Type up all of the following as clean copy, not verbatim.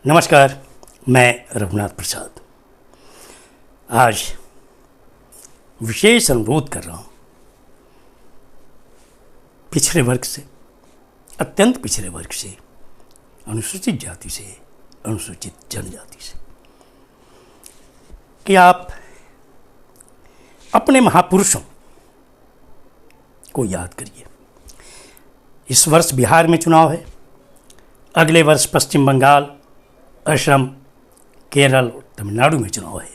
नमस्कार, मैं रघुनाथ प्रसाद। आज विशेष अनुरोध कर रहा हूँ पिछड़े वर्ग से, अत्यंत पिछड़े वर्ग से, अनुसूचित जाति से, अनुसूचित जनजाति से, कि आप अपने महापुरुषों को याद करिए। इस वर्ष बिहार में चुनाव है, अगले वर्ष पश्चिम बंगाल, असम, केरल और तमिलनाडु में चुनाव है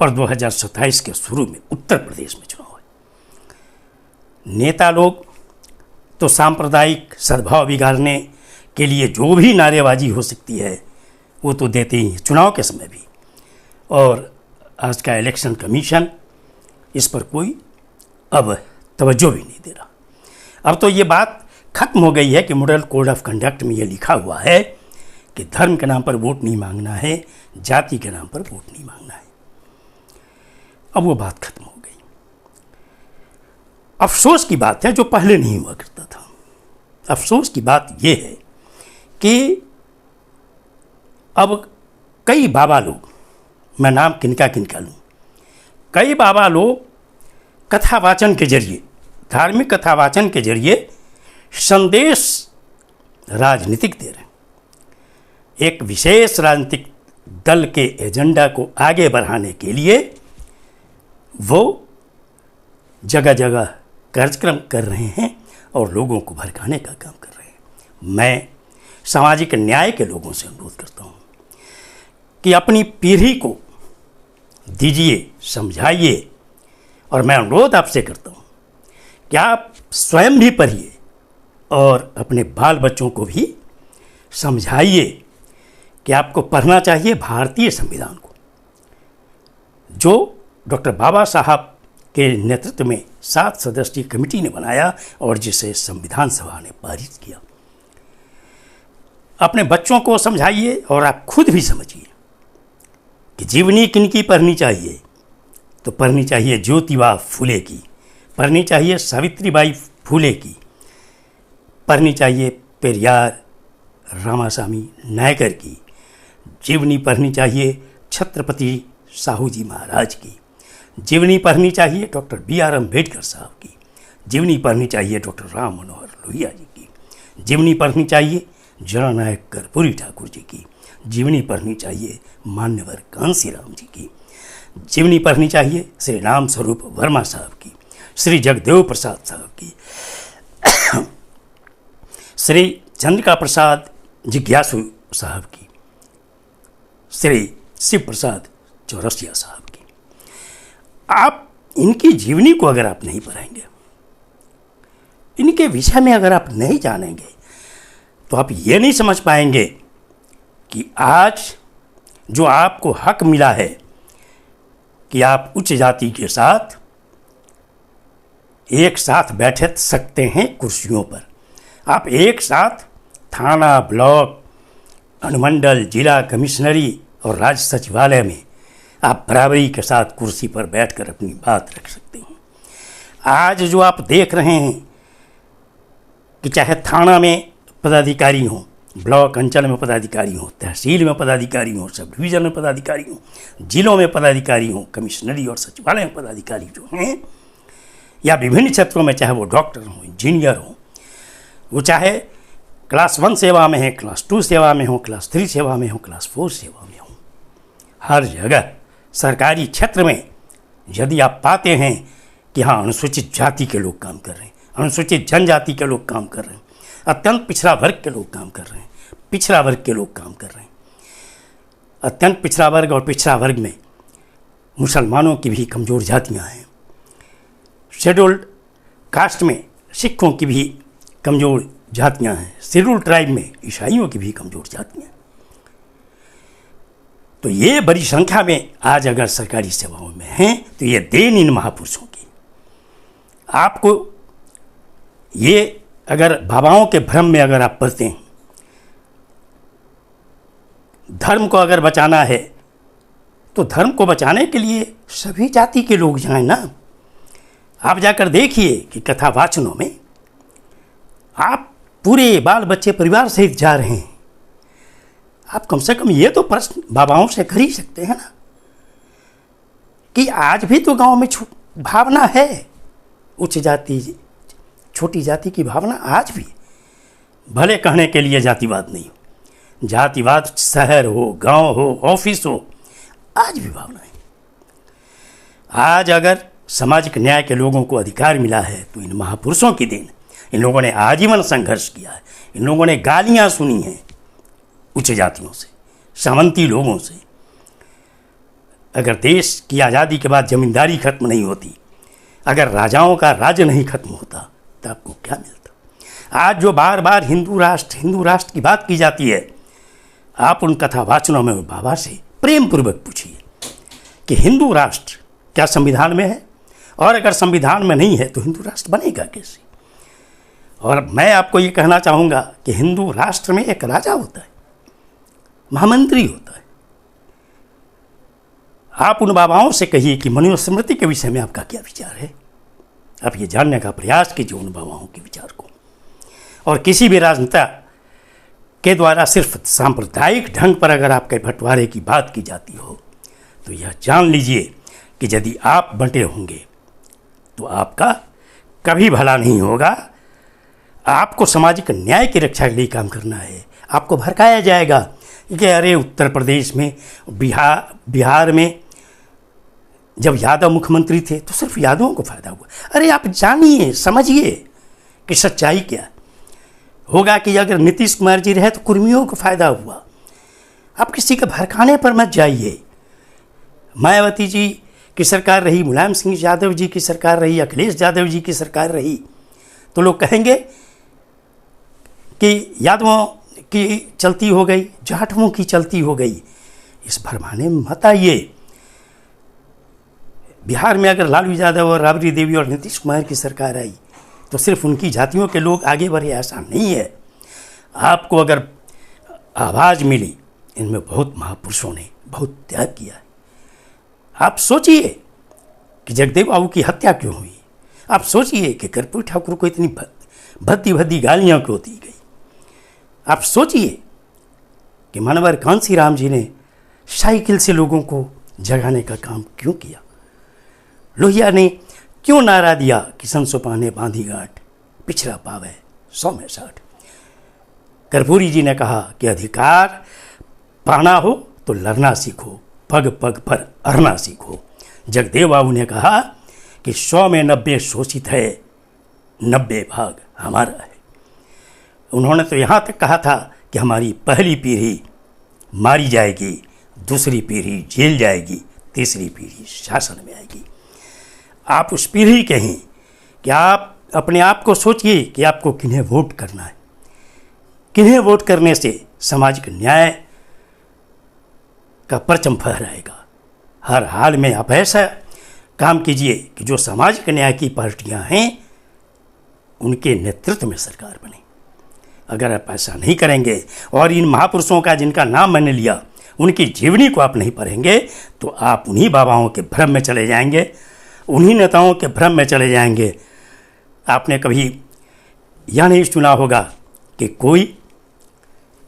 और 2027 के शुरू में उत्तर प्रदेश में चुनाव है। नेता लोग तो सांप्रदायिक सद्भाव बिगाड़ने के लिए जो भी नारेबाजी हो सकती है वो तो देते ही हैं, चुनाव के समय भी। और आज का इलेक्शन कमीशन इस पर कोई अब तवज्जो भी नहीं दे रहा। अब तो ये बात खत्म हो गई है कि मॉडल कोड ऑफ कंडक्ट में ये लिखा हुआ है कि धर्म के नाम पर वोट नहीं मांगना है, जाति के नाम पर वोट नहीं मांगना है। अब वो बात खत्म हो गई। अफसोस की बात है जो पहले नहीं हुआ करता था। अफसोस की बात ये है कि अब कई बाबा लोग, मैं नाम किनका किनका लूँ, कई बाबा लोग कथावाचन के जरिए, धार्मिक कथावाचन के जरिए संदेश राजनीतिक दे रहे हैं। एक विशेष राजनीतिक दल के एजेंडा को आगे बढ़ाने के लिए वो जगह जगह कार्यक्रम कर रहे हैं और लोगों को भड़काने का काम कर रहे हैं। मैं सामाजिक न्याय के लोगों से अनुरोध करता हूँ कि अपनी पीढ़ी को दीजिए, समझाइए। और मैं अनुरोध आपसे करता हूँ कि आप स्वयं भी पढ़िए और अपने बाल बच्चों को भी समझाइए कि आपको पढ़ना चाहिए भारतीय संविधान को, जो डॉक्टर बाबा साहब के नेतृत्व में 7 सदस्यीय कमेटी ने बनाया और जिसे संविधान सभा ने पारित किया। अपने बच्चों को समझाइए और आप खुद भी समझिए कि जीवनी किनकी पढ़नी चाहिए। तो पढ़नी चाहिए ज्योतिबा फुले की, पढ़नी चाहिए सावित्रीबाई फुले की, पढ़नी चाहिए पेरियार रामासामी नायकर की, जीवनी पढ़नी चाहिए छत्रपति साहू जी महाराज की, जीवनी पढ़नी चाहिए डॉक्टर B.R. अम्बेडकर साहब की, जीवनी पढ़नी चाहिए डॉक्टर राम मनोहर लोहिया जी की, जीवनी पढ़नी चाहिए जननायक कर्पूरी ठाकुर जी की, जीवनी पढ़नी चाहिए मान्यवर कांसीराम जी की, जीवनी पढ़नी चाहिए श्री राम स्वरूप वर्मा साहब की, श्री जगदेव प्रसाद साहब की, श्री चंद्रिका प्रसाद जिज्ञासु साहब की, श्री शिव प्रसाद चौरसिया साहब की। आप इनकी जीवनी को अगर आप नहीं पढ़ेंगे, इनके विषय में अगर आप नहीं जानेंगे, तो आप ये नहीं समझ पाएंगे कि आज जो आपको हक मिला है कि आप उच्च जाति के साथ एक साथ बैठ सकते हैं कुर्सियों पर। आप एक साथ थाना, ब्लॉक, अनुमंडल, जिला कमिश्नरी और राज्य सचिवालय में आप बराबरी के साथ कुर्सी पर बैठकर अपनी बात रख सकते हैं। आज जो आप देख रहे हैं कि चाहे थाना में पदाधिकारी हों, ब्लॉक अंचल में पदाधिकारी हों, तहसील में पदाधिकारी हों, सब डिवीज़न में पदाधिकारी हों, जिलों में पदाधिकारी हों, कमिश्नरी और सचिवालय में पदाधिकारी जो हैं, या विभिन्न क्षेत्रों में, चाहे वो डॉक्टर हों, इंजीनियर हों, वो चाहे क्लास 1 सेवा में है, क्लास 2 सेवा में हो, क्लास 3 सेवा में हो, क्लास 4 सेवा में हो, हर जगह सरकारी क्षेत्र में यदि आप पाते हैं कि हाँ अनुसूचित जाति के लोग काम कर रहे हैं, अनुसूचित जनजाति के लोग काम कर रहे हैं, अत्यंत पिछड़ा वर्ग के लोग काम कर रहे हैं, पिछड़ा वर्ग के लोग काम कर रहे हैं, अत्यंत पिछड़ा वर्ग और पिछड़ा वर्ग में मुसलमानों की भी कमज़ोर जातियाँ हैं, शेड्यूल्ड कास्ट में सिखों की भी कमज़ोर जातियाँ हैं, शेड्यूल्ड ट्राइब में ईसाइयों की भी कमज़ोर जातियाँ हैं। तो ये बड़ी संख्या में आज अगर सरकारी सेवाओं में हैं तो ये देन इन महापुरुषों की। आपको ये अगर बाबाओं के भ्रम में अगर आप पढ़ते हैं, धर्म को अगर बचाना है तो धर्म को बचाने के लिए सभी जाति के लोग जाएं ना। आप जाकर देखिए कि कथावाचनों में आप पूरे बाल बच्चे परिवार सहित जा रहे हैं। आप कम से कम ये तो प्रश्न बाबाओं से कर ही सकते हैं ना कि आज भी तो गांव में भावना है, उच्च जाति छोटी जाति की भावना आज भी, भले कहने के लिए जातिवाद नहीं हो, जातिवाद शहर हो, गांव हो, ऑफिस हो, आज भी भावना है। आज अगर सामाजिक न्याय के लोगों को अधिकार मिला है तो इन महापुरुषों की देन। इन लोगों ने आजीवन संघर्ष किया है, इन लोगों ने गालियां सुनी हैं उच्च जातियों से, सामंती लोगों से। अगर देश की आज़ादी के बाद जमींदारी खत्म नहीं होती, अगर राजाओं का राज्य नहीं खत्म होता, तो आपको क्या मिलता? आज जो बार बार हिंदू राष्ट्र की बात की जाती है, आप उन कथावाचनों में बाबा से प्रेम पूर्वक पूछिए कि हिंदू राष्ट्र क्या संविधान में है, और अगर संविधान में नहीं है तो हिंदू राष्ट्र बनेगा कैसे? और मैं आपको ये कहना चाहूँगा कि हिंदू राष्ट्र में एक राजा होता है, महामंत्री होता है। आप उन बाबाओं से कहिए कि मनुस्मृति के विषय में आपका क्या विचार है। आप ये जानने का प्रयास कीजिए उन बाबाओं के विचार को। और किसी भी राजनेता के द्वारा सिर्फ सांप्रदायिक ढंग पर अगर आपके बंटवारे की बात की जाती हो तो यह जान लीजिए कि यदि आप बंटे होंगे तो आपका कभी भला नहीं होगा। आपको सामाजिक न्याय की रक्षा के लिए काम करना है। आपको भड़काया जाएगा कि अरे उत्तर प्रदेश में, बिहार में जब यादव मुख्यमंत्री थे तो सिर्फ यादवों को फायदा हुआ। अरे आप जानिए, समझिए कि सच्चाई क्या होगा कि अगर नीतीश कुमार जी रहे तो कुर्मियों को फायदा हुआ। आप किसी के भड़काने पर मत जाइए। मायावती जी की सरकार रही, मुलायम सिंह यादव जी की सरकार रही, अखिलेश यादव जी की सरकार रही, तो लोग कहेंगे कि यादवों की चलती हो गई, जाटवों की चलती हो गई। इस भरमाने में मत आइए। बिहार में अगर लालू यादव और राबड़ी देवी और नीतीश कुमार की सरकार आई तो सिर्फ उनकी जातियों के लोग आगे बढ़े, ऐसा नहीं है। आपको अगर आवाज़ मिली, इनमें बहुत महापुरुषों ने बहुत त्याग किया है। आप सोचिए कि जगदेव बाबू की हत्या क्यों हुई। आप सोचिए कि कर्पूरी ठाकुर को इतनी भद्दी भद्दी गालियाँ क्यों दी गई। आप सोचिए कि मानवर कांसी राम जी ने साइकिल से लोगों को जगाने का काम क्यों किया। लोहिया ने क्यों नारा दिया कि संसोपा ने बांधी गांठ, पिछड़ा पावे 100 में 60। कर्पूरी जी ने कहा कि अधिकार पाना हो तो लड़ना सीखो, पग पग पर अड़ना सीखो। जगदेव बाबू ने कहा कि 100 में 90 शोषित है, 90 भाग हमारा है। उन्होंने तो यहाँ तक कहा था कि हमारी पहली पीढ़ी मारी जाएगी, दूसरी पीढ़ी जेल जाएगी, तीसरी पीढ़ी शासन में आएगी। आप उस पीढ़ी के हैं कि आप अपने आप को सोचिए कि आपको किन्हें वोट करना है। किन्हें वोट करने से सामाजिक न्याय का परचम फहराएगा। हर हाल में आप ऐसा काम कीजिए कि जो सामाजिक न्याय की पार्टियां हैं उनके नेतृत्व में सरकार बने। अगर आप ऐसा नहीं करेंगे और इन महापुरुषों का जिनका नाम मैंने लिया उनकी जीवनी को आप नहीं पढ़ेंगे तो आप उन्हीं बाबाओं के भ्रम में चले जाएंगे, उन्हीं नेताओं के भ्रम में चले जाएंगे। आपने कभी यह नहीं सुना होगा कि कोई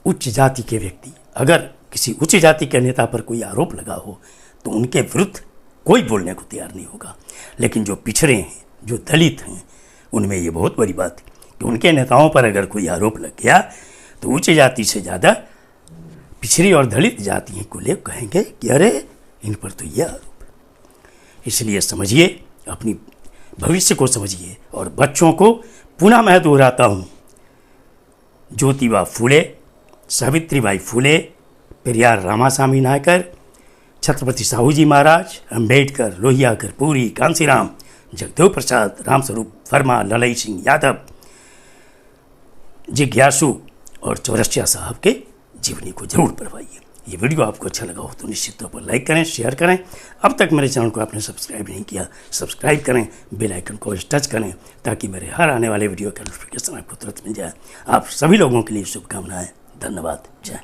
उच्च जाति के व्यक्ति, अगर किसी उच्च जाति के नेता पर कोई आरोप लगा हो तो उनके विरुद्ध कोई बोलने को तैयार नहीं होगा। लेकिन जो पिछड़े हैं, जो दलित हैं, उनमें ये बहुत बड़ी बात है कि उनके नेताओं पर अगर कोई आरोप लग गया तो उच्च जाति से ज़्यादा पिछड़ी और दलित जातियों को ले कहेंगे कि अरे इन पर तो यह आरोप। इसलिए समझिए, अपनी भविष्य को समझिए। और बच्चों को पुनः मैं दोहराता हूँ, ज्योतिबा फूले, सावित्रीबाई फूले, पेरियार रामास्वामी नायकर, छत्रपति साहू जी महाराज, अम्बेडकर, लोहिया, कर्पूरी, कांसीराम, जगदेव प्रसाद, रामस्वरूप वर्मा, ललई सिंह यादव, जिज्ञासु और चौरसिया साहब के जीवनी को जरूर पढ़वाइए। ये वीडियो आपको अच्छा लगा हो तो निश्चित तौर पर लाइक करें, शेयर करें। अब तक मेरे चैनल को आपने सब्सक्राइब नहीं किया, सब्सक्राइब करें, बेल आइकन को टच करें ताकि मेरे हर आने वाले वीडियो का नोटिफिकेशन आपको तुरंत मिल जाए। आप सभी लोगों के लिए शुभकामनाएं। धन्यवाद। जय